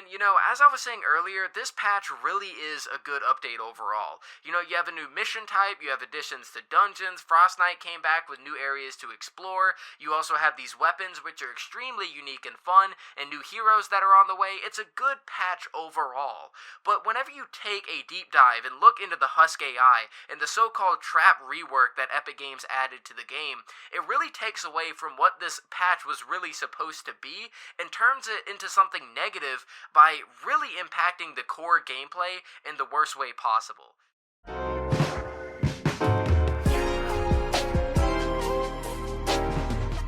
And, as I was saying earlier, this patch really is a good update overall. You have a new mission type, you have additions to dungeons, Frostnite came back with new areas to explore, you also have these weapons which are extremely unique and fun, and new heroes that are on the way. It's a good patch overall. But whenever you take a deep dive and look into the Husk AI and the so-called trap rework that Epic Games added to the game, it really takes away from what this patch was really supposed to be and turns it into something negative by really impacting the core gameplay in the worst way possible.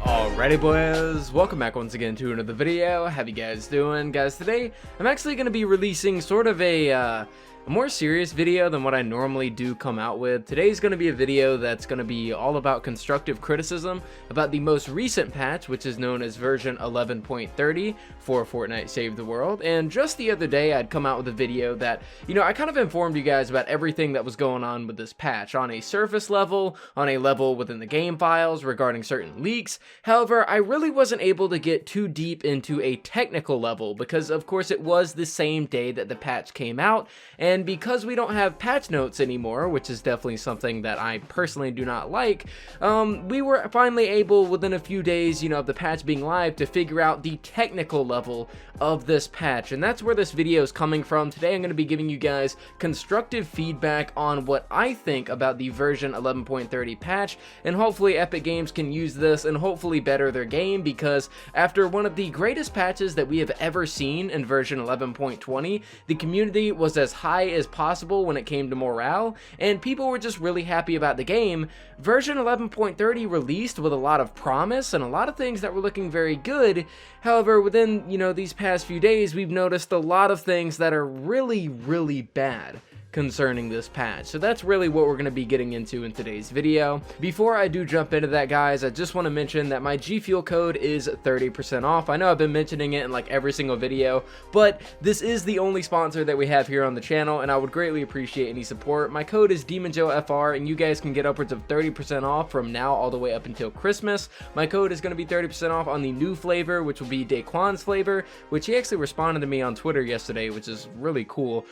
Alrighty boys, welcome back once again to another video. How you guys doing? Guys, today I'm actually going to be releasing sort of a more serious video than what I normally do come out with. Today's going to be a video that's going to be all about constructive criticism about the most recent patch, which is known as version 11.30 for Fortnite Save the World. And just the other day I'd come out with a video that, I kind of informed you guys about everything that was going on with this patch on a surface level, on a level within the game files regarding certain leaks. However, I really wasn't able to get too deep into a technical level because of course it was the same day that the patch came out, and because we don't have patch notes anymore, which is definitely something that I personally do not like, we were finally able within a few days, of the patch being live, to figure out the technical level of this patch. And that's where this video is coming from. Today I'm going to be giving you guys constructive feedback on what I think about the version 11.30 patch, and hopefully Epic Games can use this and hopefully better their game, because after one of the greatest patches that we have ever seen in version 11.20, the community was as high as possible when it came to morale, and people were just really happy about the game. Version 11.30 released with a lot of promise and a lot of things that were looking very good. However, within, these past few days, we've noticed a lot of things that are really, really bad concerning this patch. So that's really what we're going to be getting into in today's video. Before I do jump into that, guys, I just want to mention that my G Fuel code is 30% off. I know I've been mentioning it in like every single video, but this is the only sponsor that we have here on the channel, and I would greatly appreciate any support. My code is demonjoefr, and you guys can get upwards of 30% off from now all the way up until Christmas. My code is going to be 30% off on the new flavor, which will be Daquan's flavor, which he actually responded to me on Twitter yesterday, which is really cool.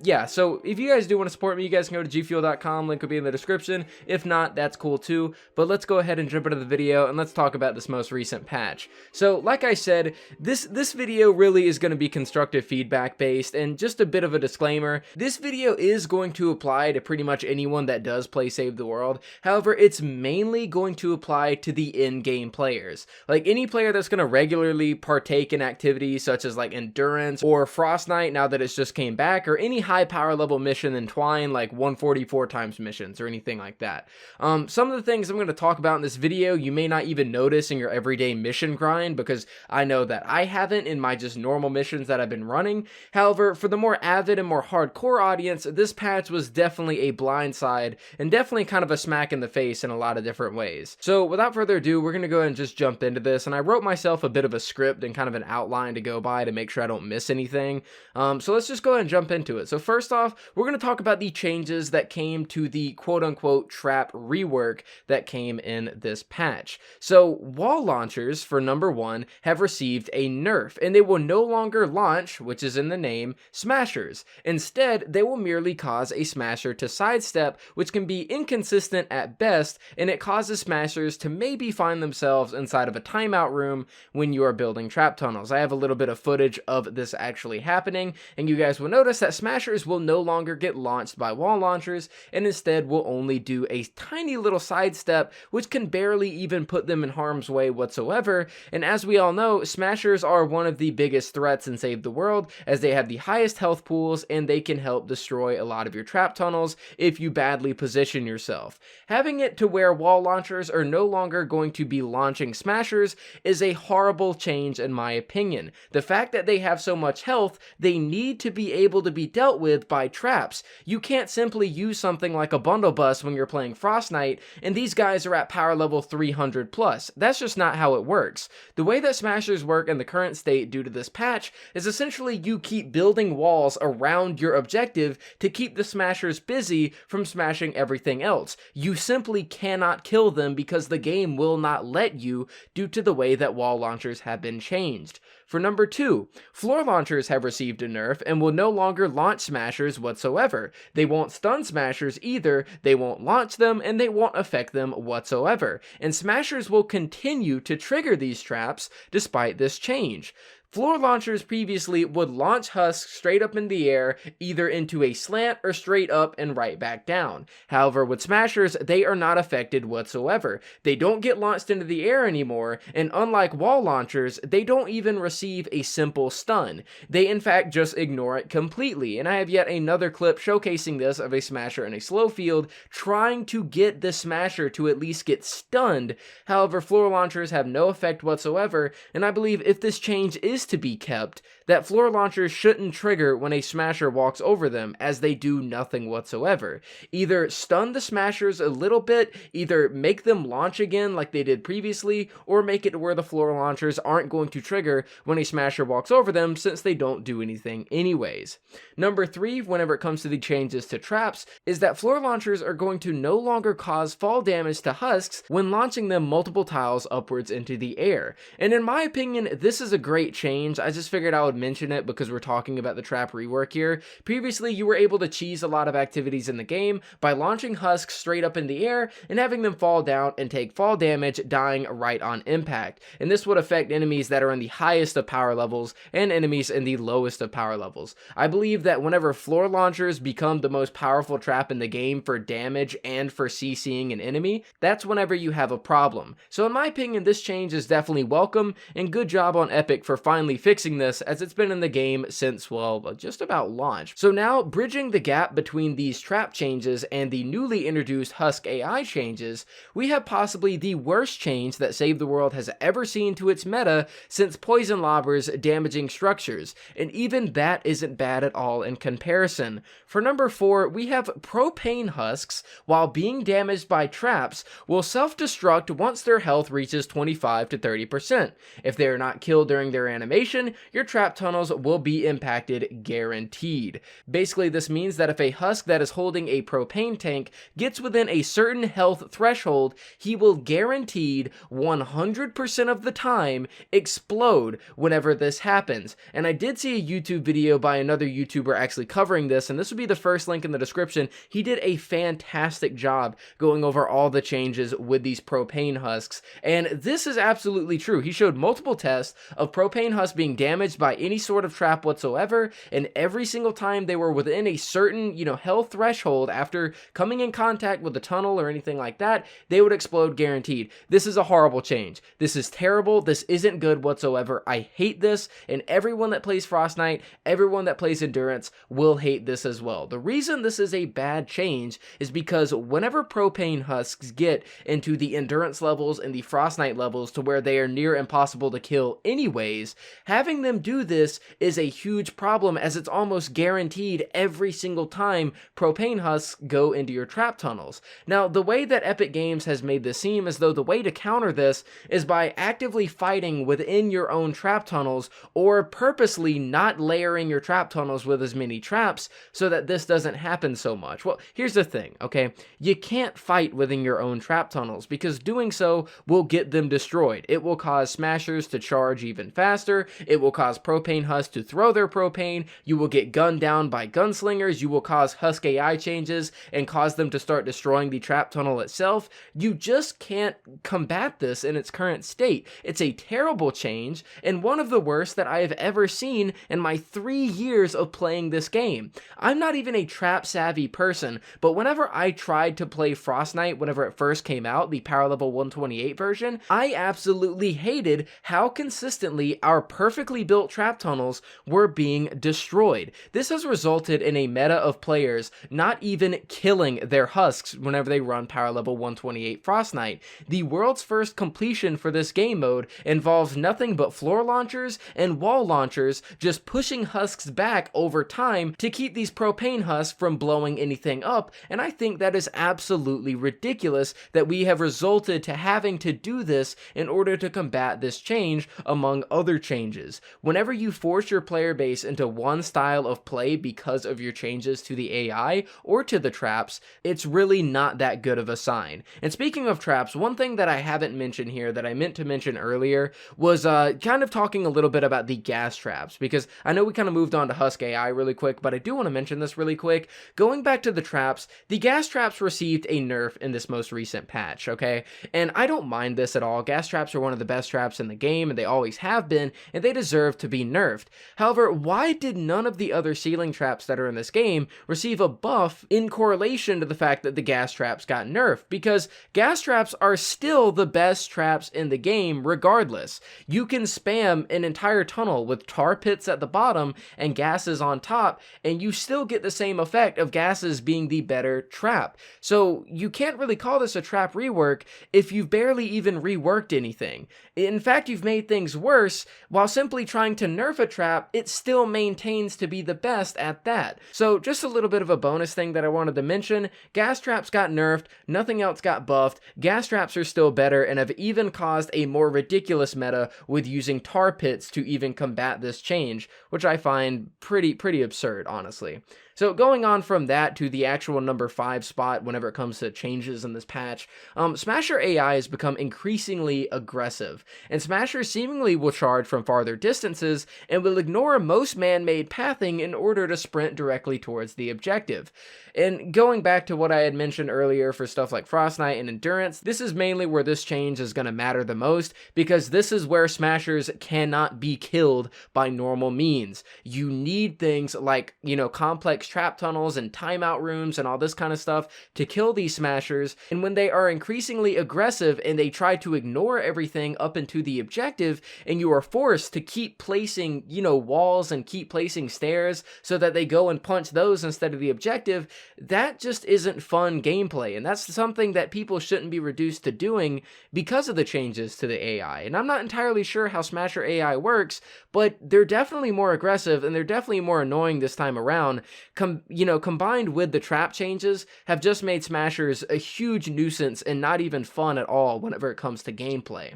Yeah, so if you guys do want to support me, you guys can go to gfuel.com, link will be in the description. If not, that's cool too. But let's go ahead and jump into the video and let's talk about this most recent patch. So like I said, this video really is going to be constructive feedback based, and just a bit of a disclaimer, this video is going to apply to pretty much anyone that does play Save the World. However, it's mainly going to apply to the in-game players. Like any player that's going to regularly partake in activities such as like Endurance or Frostnite now that it's just came back, or any high power level mission in Twine like 144 times missions or anything like that. Some of the things I'm going to talk about in this video you may not even notice in your everyday mission grind, because I know that I haven't in my just normal missions that I've been running. However, for the more avid and more hardcore audience, this patch was definitely a blindside and definitely kind of a smack in the face in a lot of different ways. So without further ado, we're going to go ahead and just jump into this, and I wrote myself a bit of a script and kind of an outline to go by to make sure I don't miss anything. So let's just go ahead and jump into it. So first off, we're going to talk about the changes that came to the quote-unquote trap rework that came in this patch. So wall launchers, for number one, have received a nerf, and they will no longer launch, which is in the name, smashers. Instead, they will merely cause a smasher to sidestep, which can be inconsistent at best, and it causes smashers to maybe find themselves inside of a timeout room when you are building trap tunnels. I have a little bit of footage of this actually happening, and you guys will notice that smashers will no longer get launched by wall launchers, and instead will only do a tiny little sidestep, which can barely even put them in harm's way whatsoever. And as we all know, smashers are one of the biggest threats in Save the World, as they have the highest health pools, and they can help destroy a lot of your trap tunnels if you badly position yourself. Having it to where wall launchers are no longer going to be launching smashers is a horrible change in my opinion. The fact that they have so much health, they need to be able to be dealt with by traps. You can't simply use something like a bundle bus when you're playing Frostnite, and these guys are at power level 300 plus. That's just not how it works. The way that smashers work in the current state due to this patch is essentially you keep building walls around your objective to keep the smashers busy from smashing everything else. You simply cannot kill them because the game will not let you due to the way that wall launchers have been changed. For number 2, floor launchers have received a nerf and will no longer launch smashers whatsoever. They won't stun smashers either, they won't launch them, and they won't affect them whatsoever. And smashers will continue to trigger these traps despite this change. Floor launchers previously would launch husks straight up in the air, either into a slant or straight up and right back down. However, with smashers, they are not affected whatsoever. They don't get launched into the air anymore, and unlike wall launchers, they don't even receive a simple stun. They in fact just ignore it completely, and I have yet another clip showcasing this of a smasher in a slow field trying to get the smasher to at least get stunned. However, floor launchers have no effect whatsoever, and I believe if this change is to be kept, that floor launchers shouldn't trigger when a smasher walks over them, as they do nothing whatsoever. Either stun the smashers a little bit, either make them launch again like they did previously, or make it to where the floor launchers aren't going to trigger when a smasher walks over them, since they don't do anything anyways. Number 3, whenever it comes to the changes to traps, is that floor launchers are going to no longer cause fall damage to husks when launching them multiple tiles upwards into the air. And in my opinion, this is a great change. I just figured I would mention it because we're talking about the trap rework here. Previously, you were able to cheese a lot of activities in the game by launching husks straight up in the air and having them fall down and take fall damage, dying right on impact. And this would affect enemies that are in the highest of power levels and enemies in the lowest of power levels. I believe that whenever floor launchers become the most powerful trap in the game for damage and for CCing an enemy, that's whenever you have a problem. So in my opinion, this change is definitely welcome, and good job on Epic for finally fixing this, as it's been in the game since, well, just about launch. So now, bridging the gap between these trap changes and the newly introduced Husk AI changes, we have possibly the worst change that Save the World has ever seen to its meta since poison lobbers damaging structures, and even that isn't bad at all in comparison. For number 4, we have Propane Husks, while being damaged by traps, will self-destruct once their health reaches 25 to 30%. If they are not killed during their animation, your trap tunnels will be impacted guaranteed. Basically, this means that if a husk that is holding a propane tank gets within a certain health threshold, he will guaranteed 100% of the time explode whenever this happens. And I did see a YouTube video by another YouTuber actually covering this, and this would be the first link in the description. He did a fantastic job going over all the changes with these propane husks, and this is absolutely true. He showed multiple tests of propane husks being damaged by any sort of trap whatsoever, and every single time they were within a certain, health threshold after coming in contact with the tunnel or anything like that, they would explode guaranteed. This is a horrible change. This is terrible. This isn't good whatsoever. I hate this, and everyone that plays Frostnite, everyone that plays Endurance will hate this as well. The reason this is a bad change is because whenever propane husks get into the Endurance levels and the Frostnite levels to where they are near impossible to kill anyways, having them do this is a huge problem, as it's almost guaranteed every single time propane husks go into your trap tunnels. Now, the way that Epic Games has made this seem as though the way to counter this is by actively fighting within your own trap tunnels, or purposely not layering your trap tunnels with as many traps so that this doesn't happen so much. Well, here's the thing, okay? You can't fight within your own trap tunnels, because doing so will get them destroyed. It will cause smashers to charge even faster, it will cause propane husks to throw their propane, you will get gunned down by gunslingers, you will cause Husk AI changes and cause them to start destroying the trap tunnel itself. You just can't combat this in its current state. It's a terrible change, and one of the worst that I have ever seen in my 3 years of playing this game. I'm not even a trap savvy person, but whenever I tried to play Frostnite whenever it first came out, the power level 128 version, I absolutely hated how consistently our perfectly built trap tunnels were being destroyed. This has resulted in a meta of players not even killing their husks whenever they run power level 128 Frostnite. The world's first completion for this game mode involves nothing but floor launchers and wall launchers just pushing husks back over time to keep these propane husks from blowing anything up, and I think that is absolutely ridiculous that we have resulted to having to do this in order to combat this change, among other changes. Whenever you force your player base into one style of play because of your changes to the AI or to the traps, it's really not that good of a sign. And speaking of traps, one thing that I haven't mentioned here that I meant to mention earlier was kind of talking a little bit about the gas traps, because I know we kind of moved on to Husk AI really quick, but I do want to mention this really quick. Going back to the traps, the gas traps received a nerf in this most recent patch, okay? And I don't mind this at all. Gas traps are one of the best traps in the game, and they always have been, and they deserve to be nerfed. However, why did none of the other ceiling traps that are in this game receive a buff in correlation to the fact that the gas traps got nerfed? Because gas traps are still the best traps in the game regardless. You can spam an entire tunnel with tar pits at the bottom and gases on top, and you still get the same effect of gases being the better trap. So you can't really call this a trap rework if you've barely even reworked anything. In fact, you've made things worse. While simply trying to nerf a trap, it still maintains to be the best at that. So just a little bit of a bonus thing that I wanted to mention: gas traps got nerfed, nothing else got buffed, gas traps are still better, and have even caused a more ridiculous meta with using tar pits to even combat this change, which I find pretty absurd, honestly. So going on from that to the actual number 5 spot whenever it comes to changes in this patch, Smasher AI has become increasingly aggressive, and Smasher seemingly will charge from farther distances and will ignore most man-made pathing in order to sprint directly towards the objective. And going back to what I had mentioned earlier for stuff like Frostnite and Endurance, this is mainly where this change is going to matter the most, because this is where Smashers cannot be killed by normal means. You need things like, complex trap tunnels and timeout rooms and all this kind of stuff to kill these Smashers, and when they are increasingly aggressive and they try to ignore everything up into the objective, and you are forced to keep placing, walls and keep placing stairs so that they go and punch those instead of the objective, that just isn't fun gameplay, and that's something that people shouldn't be reduced to doing because of the changes to the AI. And I'm not entirely sure how Smasher AI works, but they're definitely more aggressive and they're definitely more annoying this time around. Combined with the trap changes, have just made Smashers a huge nuisance and not even fun at all whenever it comes to gameplay.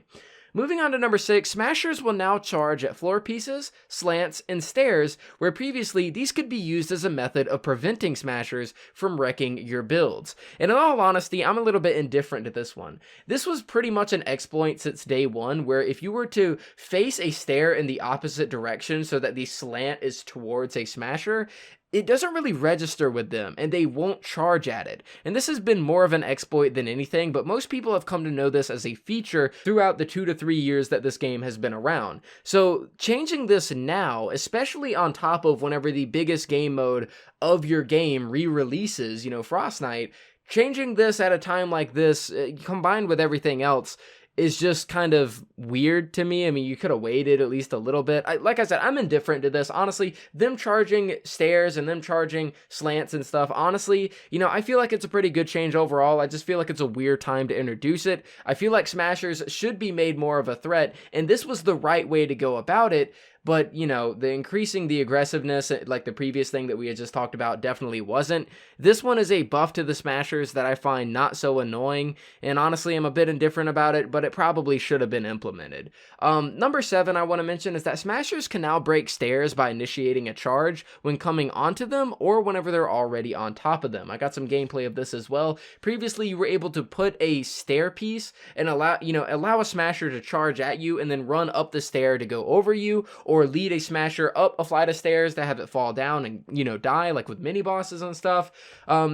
Moving on to number 6, Smashers will now charge at floor pieces, slants, and stairs, where previously these could be used as a method of preventing Smashers from wrecking your builds. And in all honesty, I'm a little bit indifferent to this one. This was pretty much an exploit since day one, where if you were to face a stair in the opposite direction so that the slant is towards a Smasher, it doesn't really register with them, and they won't charge at it. And this has been more of an exploit than anything, but most people have come to know this as a feature throughout the 2 to 3 years that this game has been around. So changing this now, especially on top of whenever the biggest game mode of your game re-releases, Frostnite, changing this at a time like this, combined with everything else, is just kind of weird to me. I mean, you could have waited at least a little bit. Like I said, I'm indifferent to this. Honestly, them charging stairs and them charging slants and stuff, honestly, I feel like it's a pretty good change overall. I just feel like it's a weird time to introduce it. I feel like Smashers should be made more of a threat, and this was the right way to go about it. But, the increasing the aggressiveness, like the previous thing that we had just talked about, definitely wasn't. This one is a buff to the Smashers that I find not so annoying, and honestly, I'm a bit indifferent about it, but it probably should have been implemented. Number 7 I want to mention is that Smashers can now break stairs by initiating a charge when coming onto them or whenever they're already on top of them. I got some gameplay of this as well. Previously, you were able to put a stair piece and allow a Smasher to charge at you and then run up the stair to go over you, or lead a Smasher up a flight of stairs to have it fall down and, die, like with mini bosses and stuff.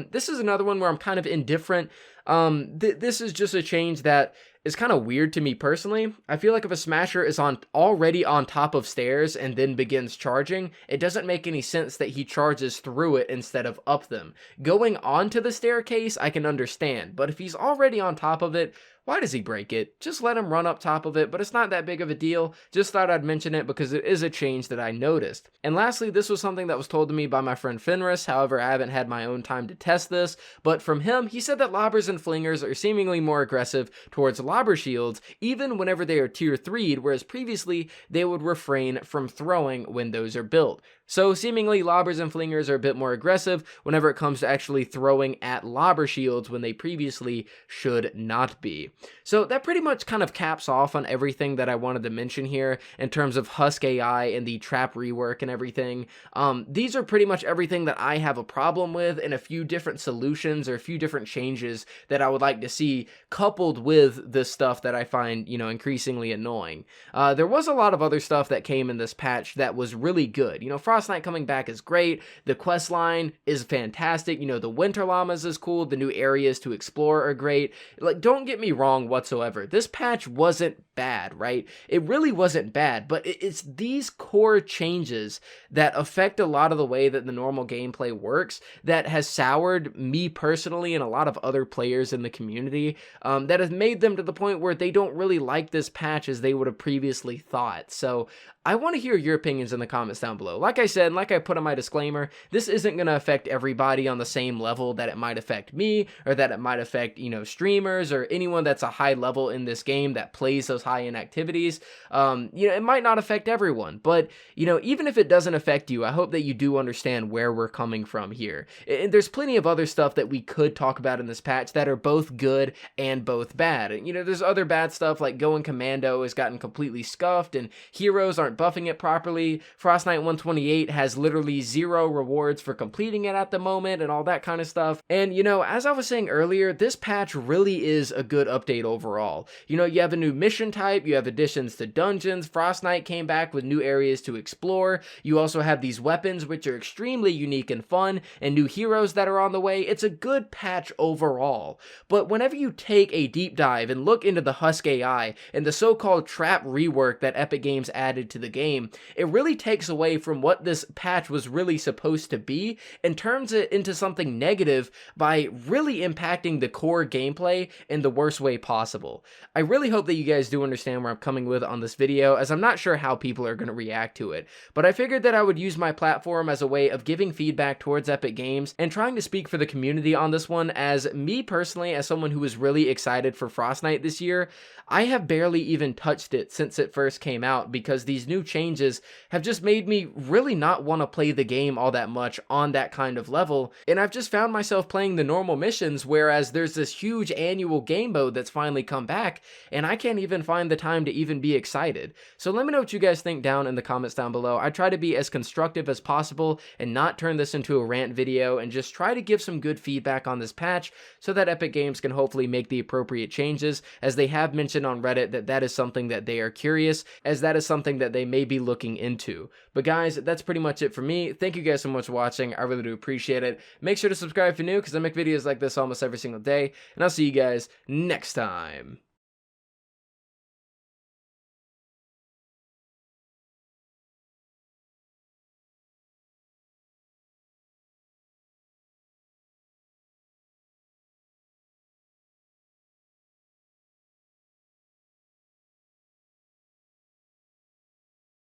This is another one where I'm kind of indifferent. This is just a change that is kind of weird to me personally. I feel like if a Smasher is already on top of stairs and then begins charging, it doesn't make any sense that he charges through it instead of up them. Going onto the staircase, I can understand, but if he's already on top of it, why does he break it? Just let him run up top of it, but it's not that big of a deal. Just thought I'd mention it because it is a change that I noticed. And lastly, this was something that was told to me by my friend Fenris. However, I haven't had my own time to test this, but from him, he said that Lobbers and Flingers are seemingly more aggressive towards lobber shields, even whenever they are tier 3'd, whereas previously they would refrain from throwing when those are built. So seemingly Lobbers and Flingers are a bit more aggressive whenever it comes to actually throwing at lobber shields when they previously should not be. So that pretty much kind of caps off on everything that I wanted to mention here in terms of Husk AI and the trap rework and everything. These are pretty much everything that I have a problem with, and a few different solutions or a few different changes that I would like to see coupled with the stuff that I find, you know, increasingly annoying. There was a lot of other stuff that came in this patch that was really good. You know, Frostnite coming back is great. The quest line is fantastic. You know, the winter llamas is cool. The new areas to explore are great. Like, don't get me wrong whatsoever. This patch wasn't bad, right? It really wasn't bad, but it's these core changes that affect a lot of the way that the normal gameplay works that has soured me personally and a lot of other players in the community, that has made them to the point where they don't really like this patch as they would have previously thought. So I want to hear your opinions in the comments down below. Like I said, like I put in my disclaimer, this isn't going to affect everybody on the same level that it might affect me, or that it might affect, you know, streamers or anyone that's a high level in this game that plays those high-end activities. You know, it might not affect everyone, but, you know, even if it doesn't affect you, I hope that you do understand where we're coming from here. And there's plenty of other stuff that we could talk about in this patch that are both good and both bad. And, you know, there's other bad stuff like going commando has gotten completely scuffed and heroes aren't buffing it properly. Frostnite 128 has literally 0 rewards for completing it at the moment and all that kind of stuff. And, you know, as I was saying earlier, this patch really is a good update overall. You know, you have a new mission type, you have additions to dungeons, Frostnite came back with new areas to explore, you also have these weapons which are extremely unique and fun, and new heroes that are on the way. It's a good patch overall. But whenever you take a deep dive and look into the Husk AI and the so-called trap rework that Epic Games added to the game, it really takes away from what this patch was really supposed to be and turns it into something negative by really impacting the core gameplay in the worst way possible. I really hope that you guys do understand where I'm coming with on this video, as I'm not sure how people are going to react to it, but I figured that I would use my platform as a way of giving feedback towards Epic Games and trying to speak for the community on this one, as me personally, as someone who was really excited for Frostnite this year, I have barely even touched it since it first came out because these new changes have just made me really not want to play the game all that much on that kind of level, and I've just found myself playing the normal missions, whereas there's this huge annual game mode that's finally come back, and I can't even find the time to even be excited. So let me know what you guys think down in the comments down below. I try to be as constructive as possible and not turn this into a rant video, and just try to give some good feedback on this patch so that Epic Games can hopefully make the appropriate changes, as they have mentioned on Reddit that that is something that they are curious, as that is something that they may be looking into. But guys, that's pretty much it for me. Thank you guys so much for watching. I really do appreciate it. Make sure to subscribe if you're new, because I make videos like this almost every single day, and I'll see you guys next time.